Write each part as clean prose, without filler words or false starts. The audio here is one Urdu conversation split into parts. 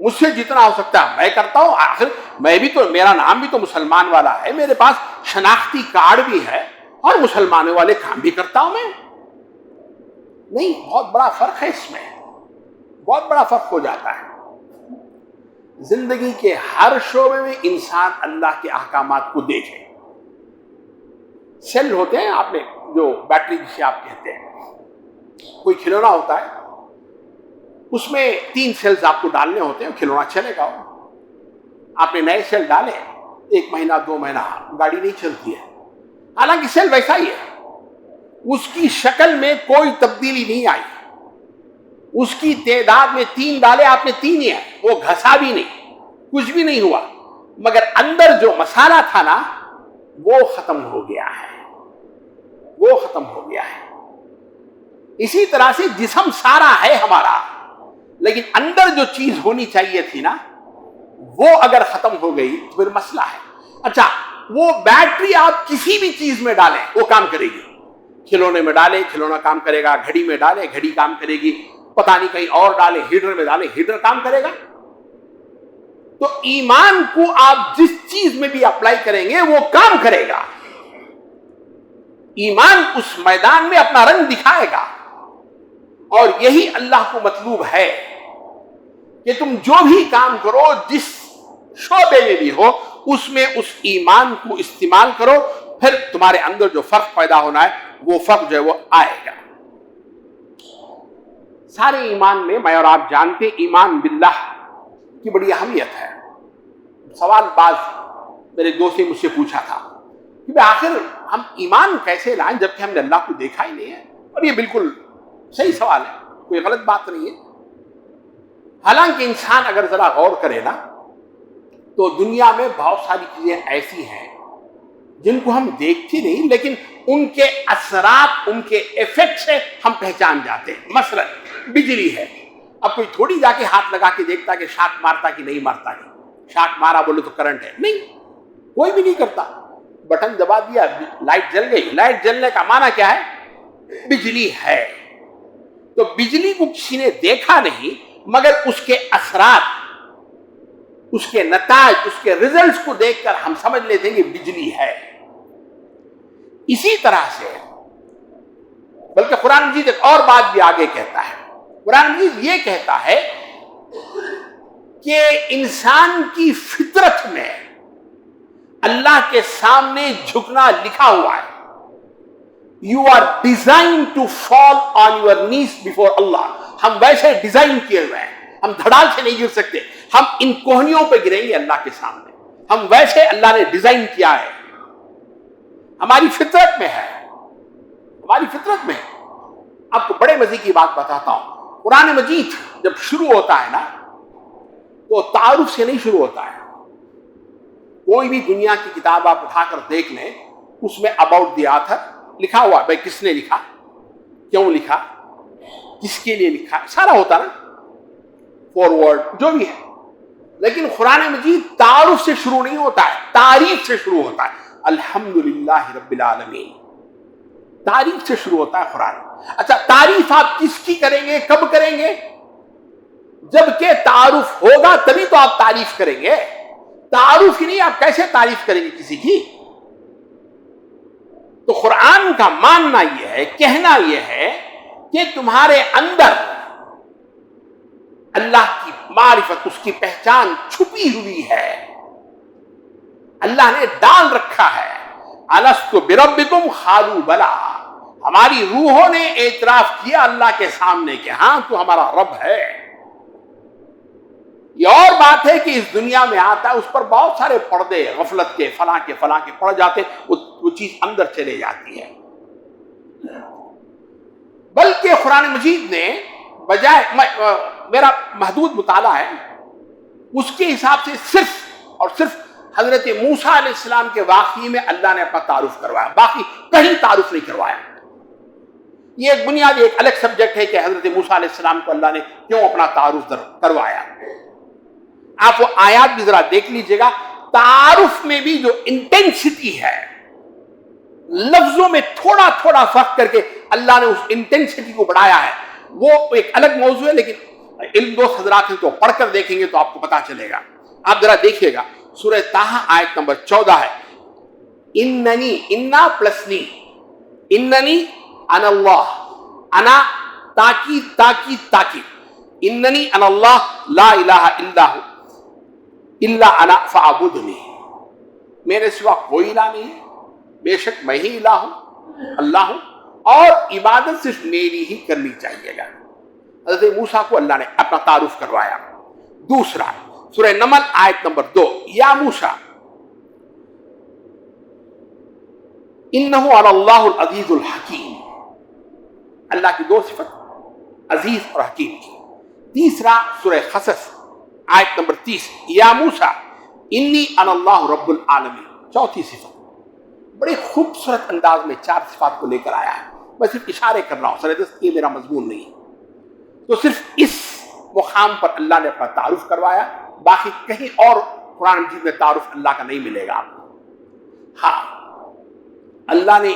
مجھ سے جتنا ہو سکتا ہے میں کرتا ہوں. آخر میں بھی تو، میرا نام بھی تو مسلمان والا ہے، میرے پاس شناختی کارڈ بھی ہے اور مسلمانوں والے کام بھی کرتا ہوں میں. نہیں، بہت بڑا فرق ہے اس میں، بہت بڑا فرق ہو جاتا ہے. زندگی کے ہر شعبے میں انسان اللہ کے احکامات کو دیکھے. سیل ہوتے ہیں آپ نے، جو بیٹری جسے آپ کہتے ہیں، کوئی کھلونا ہوتا ہے اس میں 3 سیلز آپ کو ڈالنے ہوتے ہیں، کھلونا چلے گا. آپ نے نئے سیل ڈالے، 1 مہینہ 2 مہینہ گاڑی نہیں چلتی ہے، حالانکہ سیل ویسا ہی ہے، اس کی شکل میں کوئی تبدیلی نہیں آئی. اس کی تعداد میں 3 ڈالے آپ نے 3 ہی ہیں، وہ گھسا بھی نہیں، کچھ بھی نہیں ہوا، مگر اندر جو مسالہ تھا نا وہ ختم ہو گیا ہے، وہ ختم ہو گیا ہے. اسی طرح سے جسم سارا ہے ہمارا، لیکن اندر جو چیز ہونی چاہیے تھی نا وہ اگر ختم ہو گئی تو پھر مسئلہ ہے. اچھا، وہ بیٹری آپ کسی بھی چیز میں ڈالیں وہ کام کرے گی. کھلونے میں ڈالے کھلونا کام کرے گا، گھڑی میں ڈالے گھڑی کام کرے گی، پتہ نہیں کہیں اور ڈالے، ہیٹر میں ڈالے ہیٹر کام کرے گا. تو ایمان کو آپ جس چیز میں بھی اپلائی کریں گے وہ کام کرے گا. ایمان اس میدان میں اپنا رنگ دکھائے گا. اور یہی اللہ کو مطلوب ہے کہ تم جو بھی کام کرو، جس شعبے میں بھی ہو، اس میں اس ایمان کو استعمال کرو، پھر تمہارے اندر جو فرق پیدا ہونا ہے وہ فرق جو ہے وہ آئے گا. سارے ایمان میں میں اور آپ جانتے ایمان باللہ کی بڑی اہمیت ہے. سوال بعض میرے دوست نے مجھ سے پوچھا تھا کہ آخر ہم ایمان کیسے لائیں جبکہ ہم نے اللہ کو دیکھا ہی نہیں ہے. اور یہ بالکل صحیح سوال ہے، کوئی غلط بات نہیں ہے. حالانکہ انسان اگر ذرا غور کرے نا تو دنیا میں بہت ساری چیزیں ایسی ہیں جن کو ہم دیکھتے نہیں، لیکن ان کے اثرات، ان کے ایفیکٹ سے ہم پہچان جاتے ہیں. مثلا بجلی ہے، اب کوئی تھوڑی جا کے ہاتھ لگا کے دیکھتا کہ شاٹ مارتا کہ نہیں مارتا ہے. شاٹ مارا بولے تو کرنٹ ہے، نہیں، کوئی بھی نہیں کرتا. بٹن دبا دیا لائٹ جل گئی. لائٹ جلنے کا معنی کیا ہے؟ بجلی ہے. تو بجلی کو کسی نے دیکھا نہیں، مگر اس کے اثرات، اس کے نتائج، اس کے ریزلٹس کو دیکھ کر ہم سمجھ لیتے ہیں کہ بجلی ہے. اسی طرح سے بلکہ قرآن مجید ایک اور بات بھی آگے کہتا ہے. قرآن مجید یہ کہتا ہے کہ انسان کی فطرت میں اللہ کے سامنے جھکنا لکھا ہوا ہے. You are designed to fall on your knees before Allah. ہم ویسے ڈیزائن کیے ہوئے ہیں، ہم دھڑال سے نہیں گر سکتے، ہم ان کوہنیوں پہ گریں گے اللہ کے سامنے. ہم ویسے اللہ نے ڈیزائن کیا ہے، ہماری فطرت میں ہے، ہماری فطرت میں ہے. آپ کو بڑے مزے کی بات بتاتا ہوں. قرآن مجید جب شروع ہوتا ہے نا تو تعارف سے نہیں شروع ہوتا ہے. کوئی بھی دنیا کی کتاب آپ اٹھا کر دیکھ لیں، اس میں اباؤٹ دی آتھر لکھا ہوا، بھائی کس نے لکھا، کیوں لکھا، کس کے لیے لکھا، سارا ہوتا نا، فارورڈ جو بھی ہے. لیکن قرآن مجید تعارف سے شروع نہیں ہوتا ہے، تعریف سے شروع ہوتا ہے. الحمدللہ رب العالمین، تعریف سے شروع ہوتا ہے قرآن. اچھا، تعریف آپ کس کی کریں گے، کب کریں گے؟ جبکہ تعارف ہوگا تبھی تو آپ تعریف کریں گے. تعارف ہی نہیں، آپ کیسے تعریف کریں گے کسی کی؟ تو قرآن کا ماننا یہ ہے، کہنا یہ ہے کہ تمہارے اندر اللہ کی معرفت، اس کی پہچان چھپی ہوئی ہے، اللہ نے ڈال رکھا ہے. الست بربکم قالوا بلی، ہماری روحوں نے اعتراف کیا اللہ کے سامنے کہ ہاں تو ہمارا رب ہے. یہ اور بات ہے کہ اس دنیا میں آتا ہے، اس پر بہت سارے پردے غفلت کے فلاں کے پڑ جاتے، وہ چیز اندر چلے جاتی ہے. بلکہ قرآن مجید نے بجائے، میرا محدود مطالعہ ہے، اس کے حساب سے صرف اور صرف حضرت موسیٰ علیہ السلام کے واقعے میں اللہ نے اپنا تعارف کروایا، باقی کہیں تعارف نہیں کروایا. یہ ایک بنیادی ایک الگ سبجیکٹ ہے کہ حضرت موسیٰ علیہ السلام کو اللہ نے کیوں اپنا تعارف کروایا. آپ وہ آیات بھی ذرا دیکھ لیجئے گا. تعارف میں بھی جو انٹینسٹی ہے، لفظوں میں تھوڑا تھوڑا فرق کر کے اللہ نے اس انٹینسٹی کو بڑھایا ہے. وہ ایک الگ موضوع ہے، لیکن علم دوست حضرات ہیں تو پڑھ کر دیکھیں گے تو آپ کو پتا چلے گا. آپ ذرا دیکھیے گا سورہ طٰہٰ آیت نمبر 14 ہے. اننی، انا پلس نی، اننی انا اللہ، انا تاکید تاکید تاکید، اننی انا اللہ لا الہ الا ہو الا انا فاعبدنی، میرے سوا کوئی الہ نہیں ہے، بے شک میں ہی الہ ہوں، اللہ ہوں، اور عبادت صرف میری ہی کرنی چاہیے گا. حضرت موسیٰ کو اللہ نے اپنا تعارف کروایا. دوسرا سورہ نمل آیت نمبر 2، یا موسیٰ انہ علی اللہ العزیز الحکیم، اللہ کی 2 صفت عزیز اور حکیم کی. تیسرا سورہ قصص آیت نمبر 30، یا موسیٰ انی انا اللہ رب العالمین، 4تھی صفت. بڑے خوبصورت انداز میں 4 صفات کو لے کر آیا ہے. میں صرف اشارے کر رہا ہوں، سردست یہ میرا مضمون نہیں ہے. تو صرف اس مقام پر اللہ نے اپنا تعارف کروایا، باقی کہیں اور قرآن مجید میں تعارف اللہ کا نہیں ملے گا آپ کو. ہاں، اللہ نے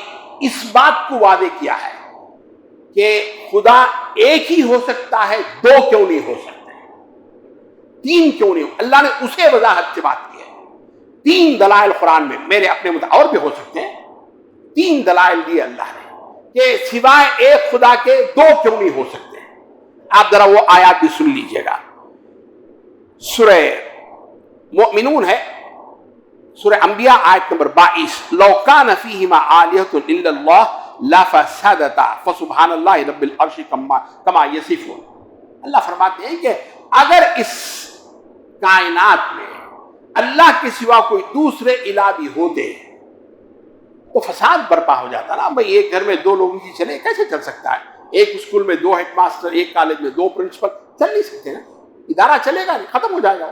اس بات کو وعدے کیا ہے کہ خدا ایک ہی ہو سکتا ہے، 2 کیوں نہیں ہو سکتے، 3 کیوں نہیں ہو. اللہ نے اسے وضاحت سے بات کی ہے. 3 دلائل قرآن میں میرے اپنے اور بھی ہو سکتے ہیں. 3 دلائل دیے اللہ نے کہ سوائے ایک خدا کے 2 کیوں نہیں ہو سکتے. آپ ذرا وہ آیات بھی سن لیجئے گا. سورہ مؤمنون ہے، سورہ انبیاء آیت نمبر 22، لو کان فیہما آلہۃ الا اللہ لفسدتا فسبحان اللہ رب العرش کما یصفون. اللہ فرماتے ہیں کہ اگر اس کائنات میں اللہ کے سوا کوئی دوسرے الہ بھی ہوتے تو فساد برپا ہو جاتا نا. بھئی ایک گھر میں 2 لوگوں کی چلے کیسے چل سکتا ہے؟ ایک اسکول میں 2 ہیڈ ماسٹر، ایک کالج میں 2 پرنسپل، چل نہیں سکتے نا. ادارہ چلے گا نہیں، ختم ہو جائے گا.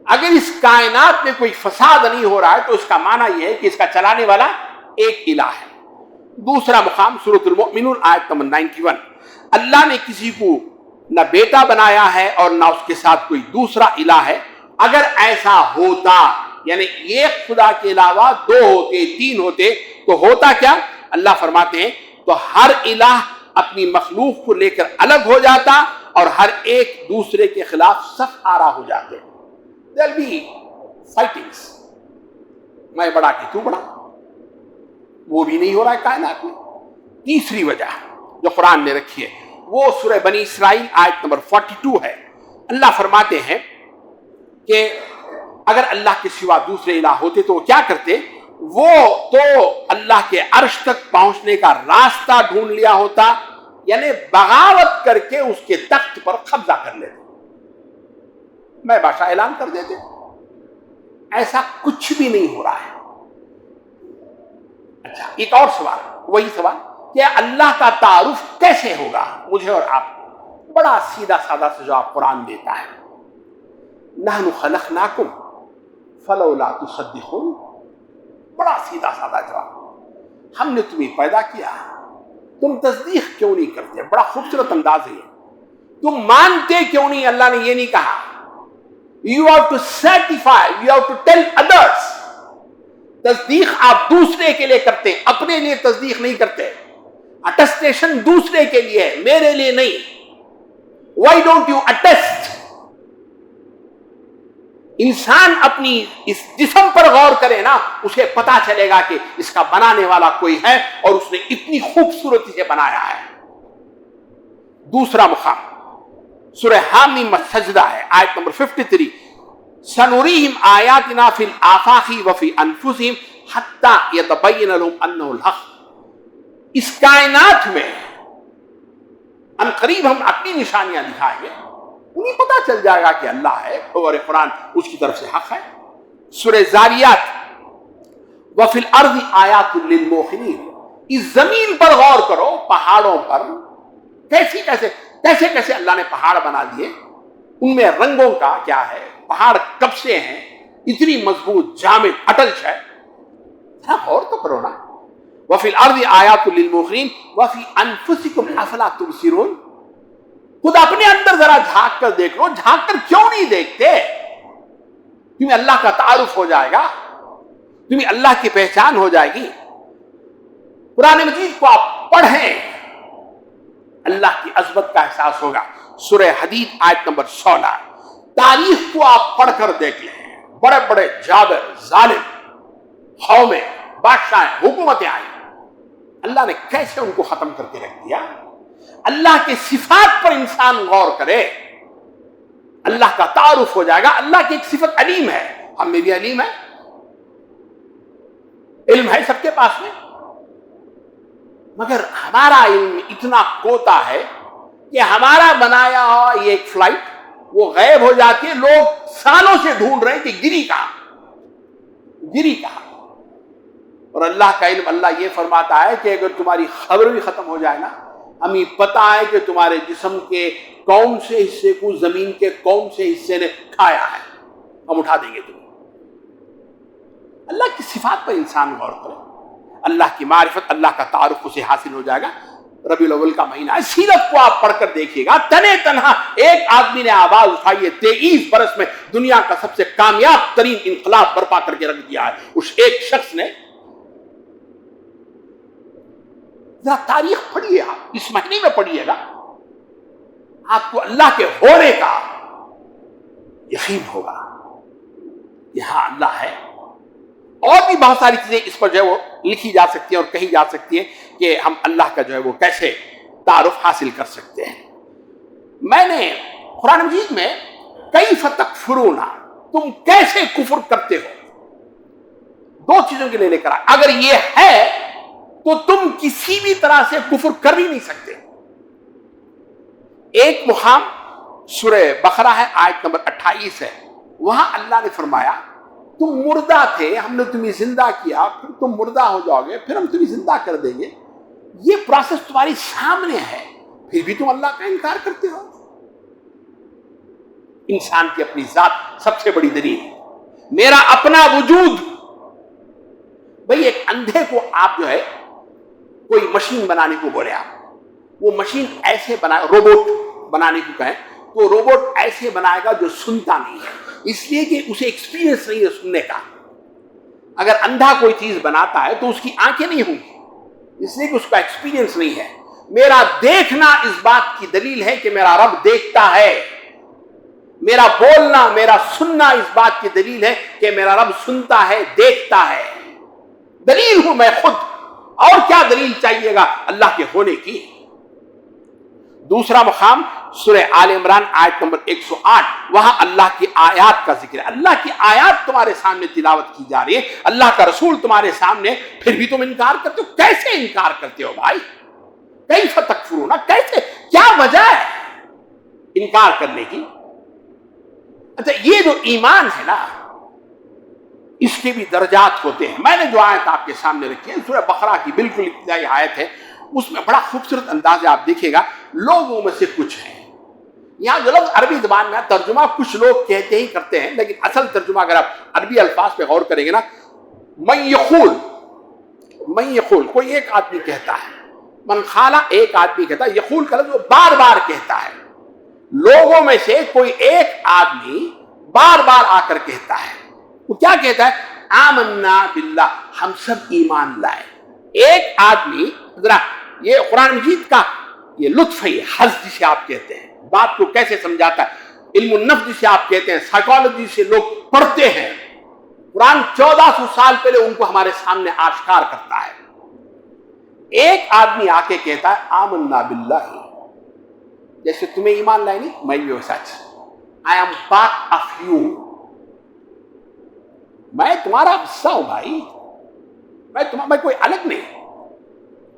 اگر اس کائنات میں کوئی فساد نہیں ہو رہا ہے تو اس کا معنی یہ ہے کہ اس کا چلانے والا ایک الہ ہے. دوسرا مقام سورۃ المؤمنون آیت نمبر 91، اللہ نے کسی کو نہ بیٹا بنایا ہے اور نہ اس کے ساتھ کوئی دوسرا الہ ہے. اگر ایسا ہوتا، یعنی ایک خدا کے علاوہ 2 ہوتے، 3 ہوتے، تو ہوتا کیا؟ اللہ فرماتے ہیں تو ہر الہ اپنی مخلوق کو لے کر الگ ہو جاتا اور ہر ایک دوسرے کے خلاف صف آرا ہو جاتے. There'll be fightings. میں بڑا کہ تو بڑا، وہ بھی نہیں ہو رہا ہے کائنات میں. تیسری وجہ جو قرآن نے رکھی ہے وہ سورہ بنی اسرائیل آیت نمبر 42 ہے. اللہ فرماتے ہیں کہ اگر اللہ کے سوا دوسرے الہ ہوتے تو وہ کیا کرتے؟ وہ تو اللہ کے عرش تک پہنچنے کا راستہ ڈھونڈ لیا ہوتا، یعنی بغاوت کر کے اس کے تخت پر قبضہ کر لیتے، میں بادشاہ اعلان کر دیتے. ایسا کچھ بھی نہیں ہو رہا ہے. اچھا، ایک اور سوال، وہی سوال کہ اللہ کا تعارف کیسے ہوگا مجھے اور آپ کو؟ بڑا سیدھا سادہ سے جواب قرآن دیتا ہے. نحن خلقناکم فلولا تصدقون. بڑا سیدھا سادہ جواب، ہم نے تمہیں پیدا کیا، تم تصدیق کیوں نہیں کرتے؟ بڑا خوبصورت انداز ہے. تم مانتے کیوں نہیں؟ اللہ نے یہ نہیں کہا. You have to certify, you have to tell others. تصدیق آپ دوسرے کے لیے کرتے ہیں، اپنے لیے تصدیق نہیں کرتے. اٹسٹیشن دوسرے کے لیے ہے، میرے لیے نہیں. Why don't you attest? انسان اپنی اس جسم پر غور کرے نا، اسے پتا چلے گا کہ اس کا بنانے والا کوئی ہے اور اس نے اتنی خوبصورتی سے بنایا ہے. دوسرا مقام سورہ حامیم السجدہ ہے آیت نمبر 53، سنوریہم آیاتنا فی الآفاق وفی انفسہم حتی یتبین لہم انہ الحق. اس کائنات میں ان قریب ہم اپنی نشانیاں دکھائیں گے، انہیں پتا چل جائے گا کہ اللہ ہے اور قرآن اس کی طرف سے حق ہے. سورہ زاریات وفی الارض آیات للموقنین. اس زمین پر غور کرو، پہاڑوں پر کیسے اللہ نے پہاڑ بنا دیے، ان میں رنگوں کا کیا ہے، پہاڑ کب سے ہیں، اتنی مضبوط جامد اٹل ہے. غور تو کرو نا. وفی الارض آیات للموقنین وفی انفسکم افلا تبصرون. خود اپنے اندر ذرا جھانک کر دیکھ لو. جھانک کر کیوں نہیں دیکھتے؟ تمہیں اللہ کا تعارف ہو جائے گا، تمہیں اللہ کی پہچان ہو جائے گی. قرآن مجید کو آپ پڑھیں. اللہ کی عظمت کا احساس ہوگا۔ سورہ حدید آیت نمبر 16۔ تاریخ کو آپ پڑھ کر دیکھ لیں، بڑے بڑے جابر، ظالم قومیں، بادشاہ، حکومتیں آئیں، اللہ نے کیسے ان کو ختم کر کے رکھ دیا۔ اللہ کے صفات پر انسان غور کرے، اللہ کا تعارف ہو جائے گا۔ اللہ کی ایک صفت علیم ہے، ہم میں بھی علیم ہے، علم ہے سب کے پاس میں، مگر ہمارا علم اتنا کوتا ہے کہ ہمارا بنایا ہوا یہ ایک فلائٹ وہ غائب ہو جاتی ہے، لوگ سالوں سے ڈھونڈ رہے ہیں کہ گری کہاں، گری کہاں۔ اور اللہ کا علم، اللہ یہ فرماتا ہے کہ اگر تمہاری خبر بھی ختم ہو جائے نا، ہمیں پتہ ہے کہ تمہارے جسم کے کون سے حصے کو زمین کے کون سے حصے نے کھایا ہے، ہم اٹھا دیں گے تمہیں۔ اللہ کی صفات پر انسان غور کرے، اللہ کی معرفت، اللہ کا تعارف اسے حاصل ہو جائے گا۔ ربیع الاول کا مہینہ ہے، سیرت کو آپ پڑھ کر دیکھیے گا، تنے تنہا ایک آدمی نے آواز اٹھائی ہے، 23 برس میں دنیا کا سب سے کامیاب ترین انقلاب برپا کر کے رکھ دیا ہے۔ اس ایک شخص نے، ذرا تاریخ پڑھیے، آپ اس مہینے میں پڑھیے گا، آپ کو اللہ کے ہونے کا یقین ہوگا کہ ہاں اللہ ہے۔ اور بھی بہت ساری چیزیں اس پر جو ہے وہ لکھی جا سکتی ہیں اور کہی جا سکتی ہیں کہ ہم اللہ کا جو ہے وہ کیسے تعارف حاصل کر سکتے ہیں۔ میں نے قرآن مجید میں کیف تکفرون، تم کیسے کفر کرتے ہو، دو چیزوں کے لیے لے کر آئے۔ اگر یہ ہے تو تم کسی بھی طرح سے کفر کر ہی نہیں سکتے۔ ایک مقام سورہ بقرہ ہے، آیت نمبر 28 ہے، وہاں اللہ نے فرمایا تم مردہ تھے، ہم نے تمہیں زندہ کیا، پھر تم مردہ ہو جاؤ گے، پھر ہم تمہیں زندہ کر دیں گے، یہ پروسیس تمہاری سامنے ہے، پھر بھی تم اللہ کا انکار کرتے ہو۔ انسان کی اپنی ذات سب سے بڑی دلیل ہے، میرا اپنا وجود۔ بھئی ایک اندھے کو آپ جو ہے کوئی مشین بنانے کو بولے، آپ وہ مشین ایسے بنائے، روبوٹ بنانے کو کہیں تو روبوٹ ایسے بنائے گا جو سنتا نہیں ہے، اس لیے کہ اسے ایکسپیرینس نہیں ہے سننے کا۔ اگر اندھا کوئی چیز بناتا ہے تو اس کی آنکھیں نہیں ہوں گی، اس لیے کہ اس کا ایکسپیرینس نہیں ہے۔ میرا دیکھنا اس بات کی دلیل ہے کہ میرا رب دیکھتا ہے، میرا بولنا، میرا سننا اس بات کی دلیل ہے کہ میرا رب سنتا ہے، دیکھتا ہے۔ دلیل ہوں میں خود، اور کیا دلیل چاہیے گا اللہ کے ہونے کی۔ دوسرا مقام سورہ آل عمران آیت نمبر 108، وہاں اللہ کی آیات کا ذکر ہے، اللہ کی آیات تمہارے سامنے تلاوت کی جا رہی ہے، اللہ کا رسول تمہارے سامنے، پھر بھی تم انکار کرتے ہو۔ کیسے انکار کرتے ہو بھائی؟ کیف تکفرون، کیسے، کیا وجہ ہے انکار کرنے کی؟ اچھا یہ جو ایمان ہے نا، اس کے بھی درجات ہوتے ہیں۔ میں نے جو آیت آپ کے سامنے رکھی ہے سورہ بقرہ کی بالکل ابتدائی آیت ہے، اس میں بڑا خوبصورت انداز ہے، آپ دیکھیے گا، لوگوں میں سے کچھ ہیں، یہاں جو لفظ عربی زبان میں ترجمہ کچھ لوگ کہتے ہی کرتے ہیں، لیکن اصل ترجمہ اگر آپ عربی الفاظ پہ غور کریں گے نا، من یقول کوئی ایک آدمی کہتا ہے، من خالہ ایک آدمی کہتا ہے، یقول کا لفظ وہ بار بار کہتا ہے، لوگوں میں سے کوئی ایک آدمی بار بار آ کر کہتا ہے، وہ کیا کہتا ہے؟ آمنا باللہ، ہم سب ایمان لائے۔ ایک آدمی، ذرا یہ قرآن مجید کا یہ لطف ہے، یہ حظ جسے آپ کہتے ہیں، بات کو کیسے سمجھاتا ہے، علم النفس جسے آپ کہتے ہیں، سائیکالوجی سے لوگ پڑھتے ہیں، قرآن 1400 سال پہلے ان کو ہمارے سامنے آشکار کرتا ہے۔ ایک آدمی آ کے کہتا ہے آمنا باللہ، جیسے تمہیں ایمان لائے نہیں، میں بھی سچ، I am part of you، میں تمہارا حصہ ہوں بھائی، میں کوئی الگ نہیں۔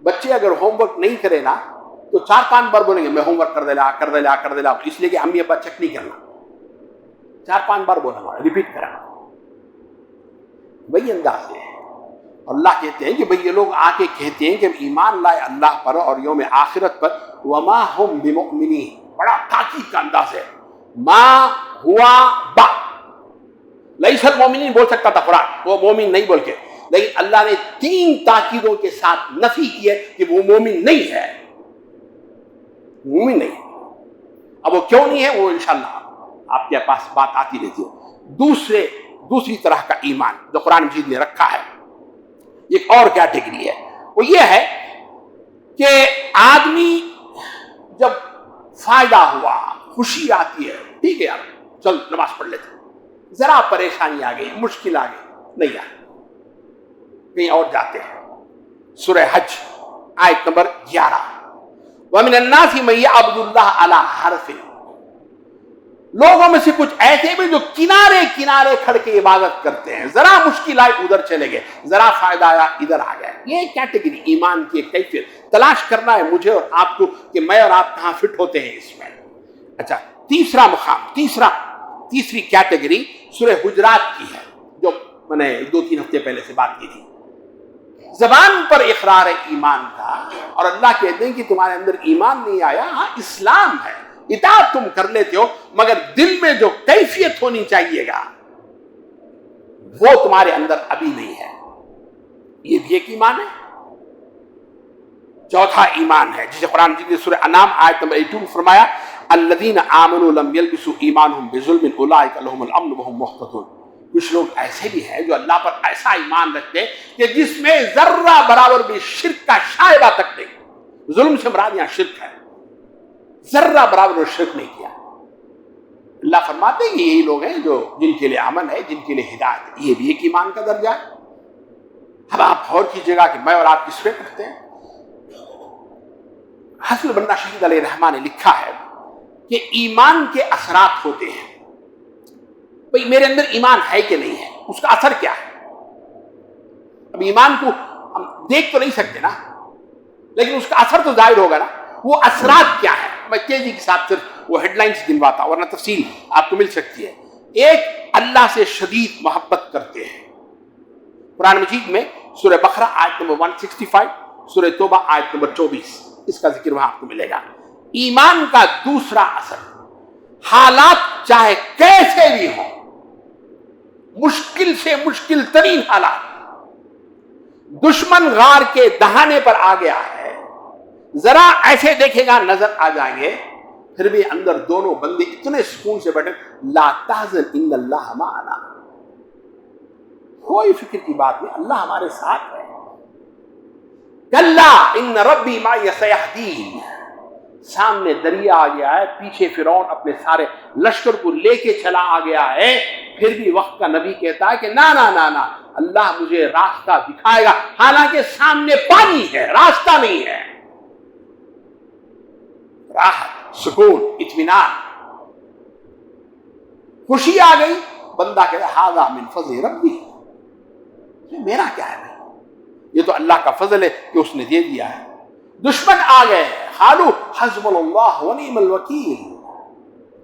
بچے اگر ہوم ورک نہیں کرے نا تو 4-5 بار بولیں گے میں ہوم ورک کر دے لا، اس لیے کہ امی ابا چیک نہیں کرنا، 4-5 بار بولنا، ریپیٹ کرنا، وہی انداز ہے۔ اللہ کہتے ہیں کہ بھئی یہ لوگ آ کے کہتے ہیں کہ ہم ایمان لائے اللہ پر اور یوم آخرت پر، وما ہم بمؤمنین، بڑا تاکید کا انداز ہے، ما ہوا با، لیس المؤمنین بول سکتا تھا قرآن، وہ مومن نہیں بول کے، لیکن اللہ نے 3 تاکیدوں کے ساتھ نفی کی ہے کہ وہ مومن نہیں ہے، مومن نہیں۔ اب وہ کیوں نہیں ہے وہ انشاءاللہ آپ کے پاس بات آتی رہتی ہے۔ دوسری طرح کا ایمان جو قرآن مجید نے رکھا ہے، ایک اور کیٹیگری ہے، وہ یہ ہے کہ آدمی جب فائدہ ہوا، خوشی آتی ہے، ٹھیک ہے یار چل نماز پڑھ لیتے، ذرا پریشانی آ گئی، مشکل آ گئی، نہیں آئی، کہیں اور جاتے ہیں۔ سورہ حج آیت نمبر 11، وَمِنَ النَّاسِ مَن يَعْبُدُ اللَّهَ عَلَىٰ حَرْفٍ، لوگوں میں سے کچھ ایسے بھی جو کنارے کنارے کھڑ کے عبادت کرتے ہیں، ذرا مشکل آئی ادھر چلے گئے، ذرا فائدہ آیا ادھر آ گئے۔ یہ کیٹیگری ایمان کی ایک کیفیت تلاش کرنا ہے مجھے اور آپ کو کہ میں اور آپ کہاں فٹ ہوتے ہیں اس میں۔ اچھا، تیسرا مقام، تیسری کیٹیگری سورہ حجرات کی ہے، جو میں نے 2-3 ہفتے پہلے سے بات کی تھی۔ زبان پر اقرار ایمان کا، اور اللہ کہتے ہیں کہ تمہارے اندر ایمان نہیں آیا، ہاں اسلام ہے، اطاعت تم کر لیتے ہو، مگر دل میں جو کیفیت ہونی چاہیے گا وہ تمہارے اندر ابھی نہیں ہے۔ یہ بھی ایک ایمان ہے۔ چوتھا ایمان ہے جسے قرآن مجید نے سورہ انعام آیت نمبر 82 میں فرمایا، الذین آمنوا لم یلبسوا ایمانہم بظلم اولئک لہم الامن وہم مہتدون۔ کچھ لوگ ایسے بھی ہیں جو اللہ پر ایسا ایمان رکھتے ہیں کہ جس میں ذرہ برابر بھی شرک کا شائبہ تک نہیں۔ ظلم سے مراد یہاں شرک ہے، ذرہ برابر شرک نہیں کیا۔ اللہ فرماتے ہیں کہ یہی لوگ ہیں جو جن کے لیے امن ہے، جن کے لیے ہدایت ہے۔ یہ بھی ایک ایمان کا درجہ ہے۔ اب آپ غور کیجیے گا کہ میں اور آپ کس پہ کرتے ہیں۔ حسن بننا شہید علیہ الرحمٰن نے لکھا ہے کہ ایمان کے اثرات ہوتے ہیں۔ بھئی میرے اندر ایمان ہے کہ نہیں ہے، اس کا اثر کیا ہے؟ اب ایمان کو ہم دیکھ تو نہیں سکتے نا، لیکن اس کا اثر تو ظاہر ہوگا نا۔ وہ اثرات کیا ہے؟ میں تیزی کے ساتھ صرف وہ ہیڈ لائنز گنواتا ہوں، ورنہ تفصیل آپ کو مل سکتی ہے۔ ایک، اللہ سے شدید محبت کرتے ہیں۔ قرآن مجید میں سورہ بقرہ آیت نمبر 165، سورہ توبہ آیت نمبر 24، اس کا ذکر وہاں آپ کو ملے گا۔ ایمان کا دوسرا اثر، حالات چاہے کیسے بھی ہوں، مشکل سے مشکل ترین حالات، دشمن غار کے دہانے پر آ گیا ہے، ذرا ایسے دیکھے گا نظر آ جائیں گے، پھر بھی اندر دونوں بندے اتنے سکون سے بیٹھے، لا تحزن ان اللہ معنا، کوئی فکر کی بات نہیں، اللہ ہمارے ساتھ ہے۔ کلا ان ربی معی سیہدین، سامنے دریا آ گیا ہے، پیچھے فرعون اپنے سارے لشکر کو لے کے چلا آ گیا ہے، پھر بھی وقت کا نبی کہتا ہے کہ نا نا نا نا، اللہ مجھے راستہ دکھائے گا، حالانکہ سامنے پانی ہے، راستہ نہیں ہے۔ راحت، سکون، اطمینان، خوشی آ گئی، بندہ کہتا ہے ھذا من فضل ربی، میرا کیا ہے بھائی، یہ تو اللہ کا فضل ہے کہ اس نے دے دیا ہے۔ دشمن آ گئے، قالوا حسبنا اللہ ونعم الوکیل،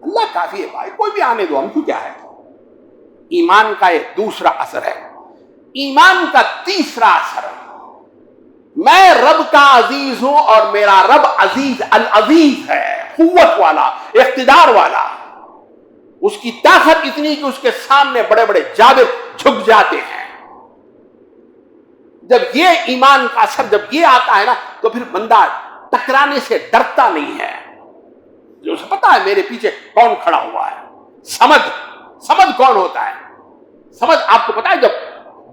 اللہ کافی ہے بھائی، کوئی بھی آنے دو، ہم کو کیا ہے۔ ایمان کا یہ دوسرا اثر ہے۔ ایمان کا تیسرا اثر، میں رب کا عزیز ہوں اور میرا رب عزیز العزیز ہے، قوت والا، اقتدار والا، اس کی طاقت اتنی کہ اس کے سامنے بڑے بڑے جابر جھک جاتے ہیں۔ جب یہ ایمان کا اثر جب یہ آتا ہے نا، تو پھر بندہ ٹکرانے سے ڈرتا نہیں ہے، جو اسے پتا ہے میرے پیچھے کون کھڑا ہوا ہے۔ سمد کون ہوتا ہے؟ سمد آپ کو پتا ہے، جب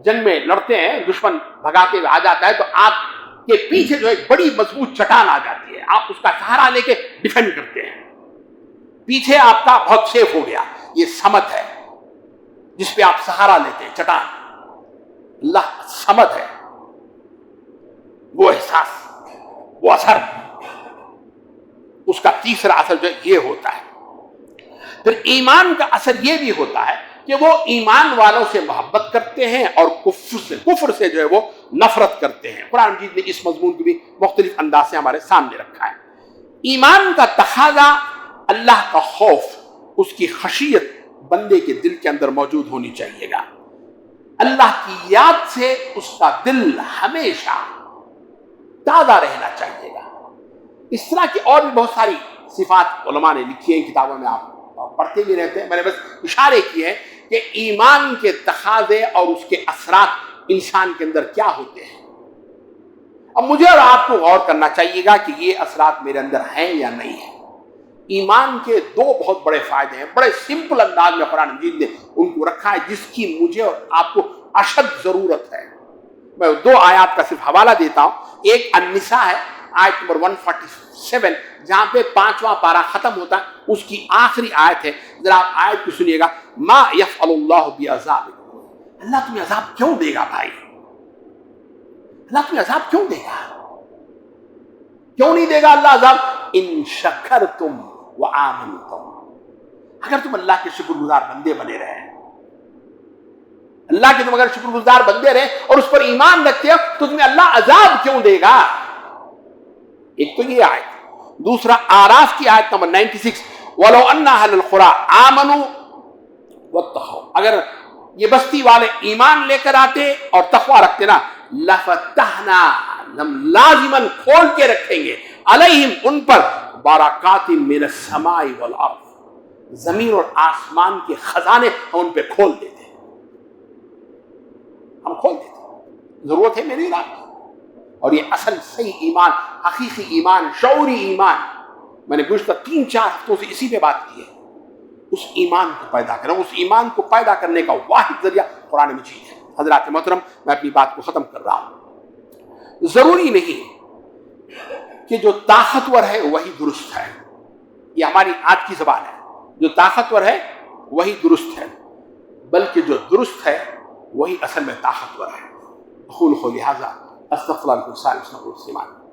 جنگ میں لڑتے ہیں، دشمن بھگاتے ہوئے آ جاتا ہے تو آپ کے پیچھے جو ایک بڑی مضبوط چٹان آ جاتی ہے، آپ اس کا سہارا لے کے ڈیفینڈ کرتے ہیں، پیچھے آپ کا بہت سیف ہو گیا۔ یہ سمد ہے جس پہ آپ سہارا لیتے ہیں، چٹان۔ اللہ سمد ہے، وہ احساس، وہ اثر، اس کا تیسرا اثر جو یہ ہوتا ہے۔ پھر ایمان کا اثر یہ بھی ہوتا ہے کہ وہ ایمان والوں سے محبت کرتے ہیں اور کفر سے جو ہے وہ نفرت کرتے ہیں۔ قرآن مجید نے اس مضمون کو بھی مختلف انداز سے ہمارے سامنے رکھا ہے۔ ایمان کا تقاضا اللہ کا خوف، اس کی خشیت بندے کے دل کے اندر موجود ہونی چاہیے گا۔ اللہ کی یاد سے اس کا دل ہمیشہ تازہ رہنا چاہیے گا۔ اس طرح کی اور بھی بہت ساری صفات علماء نے لکھی ہیں، کتابوں میں آپ پڑھتے بھی رہتے ہیں، میں نے بس اشارے کیے ہیں کہ ایمان کے تقاضے اور اس کے اثرات انسان کے اندر کیا ہوتے ہیں۔ اب مجھے اور آپ کو غور کرنا چاہیے گا کہ یہ اثرات میرے اندر ہیں یا نہیں ہیں۔ ایمان کے دو بہت بڑے فائدے ہیں، بڑے سمپل انداز میں قرآن مجید نے ان کو رکھا ہے، جس کی مجھے اور آپ کو اشد ضرورت ہے۔ میں دو آیات کا صرف حوالہ دیتا ہوں۔ ایک النساء ہے، آیت نمبر 147 جہاں پہ 5واں پارہ ختم ہوتا ہے، اس کی آخری آیت ہے. ذرا آپ آیت کو سنیے گا. ما یفعل اللہ بعذابکم، اللہ تمہیں عذاب کیوں دے گا بھائی؟ اللہ تمہیں عذاب کیوں دے گا؟ کیوں نہیں دے گا اللہ عذاب؟ ان شکرتم وآمنتم، اگر تم اللہ کے شکر گزار بندے بنے رہے، اللہ کے تم اگر شکر گزار بندے رہے اور اس پر ایمان رکھتے ہو تو تمہیں اللہ عذاب کیوں دے گا؟ ایک تو یہ آیت. دوسرا آراف کی آیت نمبر 96 وَلَوْ أَنَّ أَهْلَ الْقُرَىٰ آمَنُوا وَاتَّقَوْا، اگر یہ بستی والے ایمان لے کر آتے اور تقوی رکھتے نا، لَفَتَحْنَا، ہم لازماً کھول کے رکھیں گے، علیہم ان پر، بارکات من السماء والارض، زمین اور آسمان کے خزانے ہم ان پہ کھول دیتے، ہم کھول دیتے. ضرورت ہے میری رات. اور یہ اصل صحیح ایمان، حقیقی ایمان، شعوری ایمان، میں نے گزشتہ 3-4 ہفتوں سے اسی پہ بات کی ہے. اس ایمان کو پیدا کرنا، اس ایمان کو پیدا کرنے کا واحد ذریعہ قرآن مجید ہے. حضرات محترم، میں اپنی بات کو ختم کر رہا ہوں. ضروری نہیں کہ جو طاقتور ہے وہی درست ہے. یہ ہماری آج کی زبان ہے، جو طاقتور ہے وہی درست ہے، بلکہ جو درست ہے وہی اصل میں طاقتور ہے. اقول قولی ھذا استغفر اللہ لکم ولسائر المسلمین.